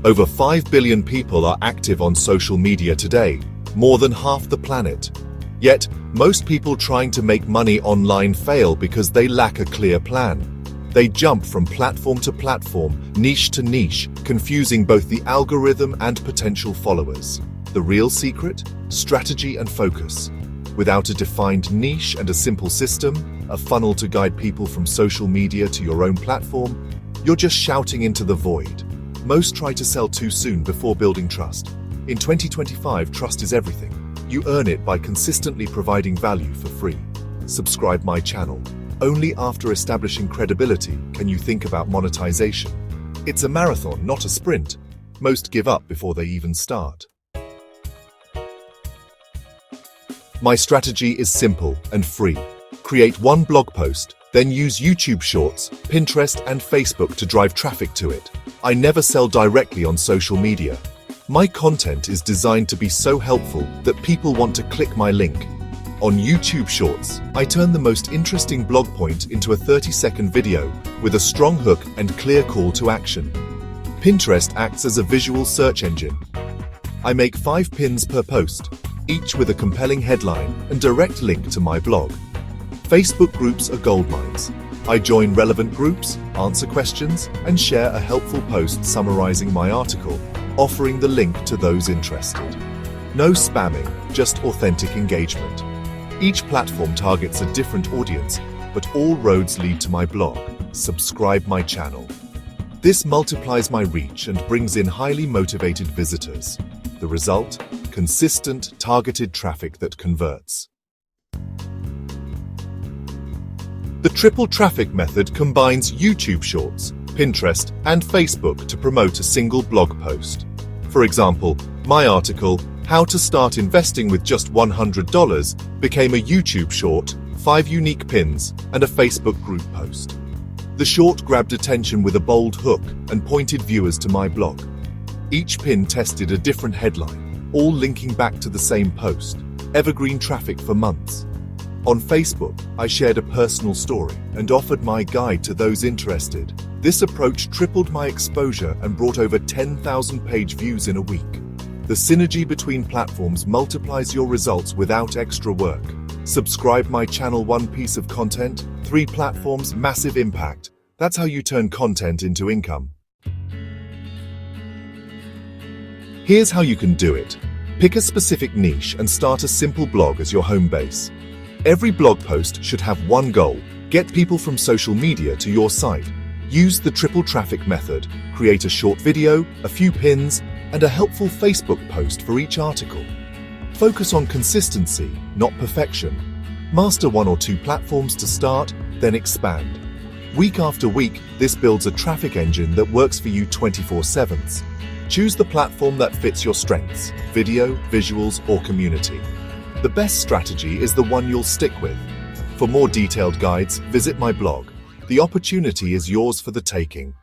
Over 5 billion people are active on social media today, more than half the planet. Yet, most people trying to make money online fail because they lack a clear plan. They jump from platform to platform, niche to niche, confusing both the algorithm and potential followers. The real secret? Strategy and focus. Without a defined niche and a simple system, a funnel to guide people from social media to your own platform, you're just shouting into the void. Most try to sell too soon before building trust. In 2025, trust is everything. You earn it by consistently providing value for free. Subscribe my channel. Only after establishing credibility can you think about monetization. It's a marathon, not a sprint. Most give up before they even start. My strategy is simple and free. Create one blog post, then use YouTube Shorts, Pinterest, and Facebook to drive traffic to it. I never sell directly on social media. My content is designed to be so helpful that people want to click my link. On YouTube Shorts, I turn the most interesting blog point into a 30-second video with a strong hook and clear call to action. Pinterest acts as a visual search engine. I make 5 pins per post, each with a compelling headline and direct link to my blog. Facebook groups are goldmines. I join relevant groups, answer questions, and share a helpful post summarizing my article, offering the link to those interested. No spamming, just authentic engagement. Each platform targets a different audience, but all roads lead to my blog. Subscribe my channel. This multiplies my reach and brings in highly motivated visitors. The result? Consistent, targeted traffic that converts. The triple traffic method combines YouTube Shorts, Pinterest, and Facebook to promote a single blog post. For example, my article, How to Start Investing with Just $100, became a YouTube short, 5 unique pins, and a Facebook group post. The short grabbed attention with a bold hook and pointed viewers to my blog. Each pin tested a different headline, all linking back to the same post. Evergreen traffic for months. On Facebook, I shared a personal story and offered my guide to those interested. This approach tripled my exposure and brought over 10,000 page views in a week. The synergy between platforms multiplies your results without extra work. Subscribe my channel. One piece of content, 3 platforms, massive impact. That's how you turn content into income. Here's how you can do it. Pick a specific niche and start a simple blog as your home base. Every blog post should have one goal: get people from social media to your site. Use the triple traffic method. Create a short video, a few pins, and a helpful Facebook post for each article. Focus on consistency, not perfection. Master 1 or 2 platforms to start, then expand. Week after week, this builds a traffic engine that works for you 24/7. Choose the platform that fits your strengths: video, visuals, or community. The best strategy is the one you'll stick with. For more detailed guides, visit my blog. The opportunity is yours for the taking.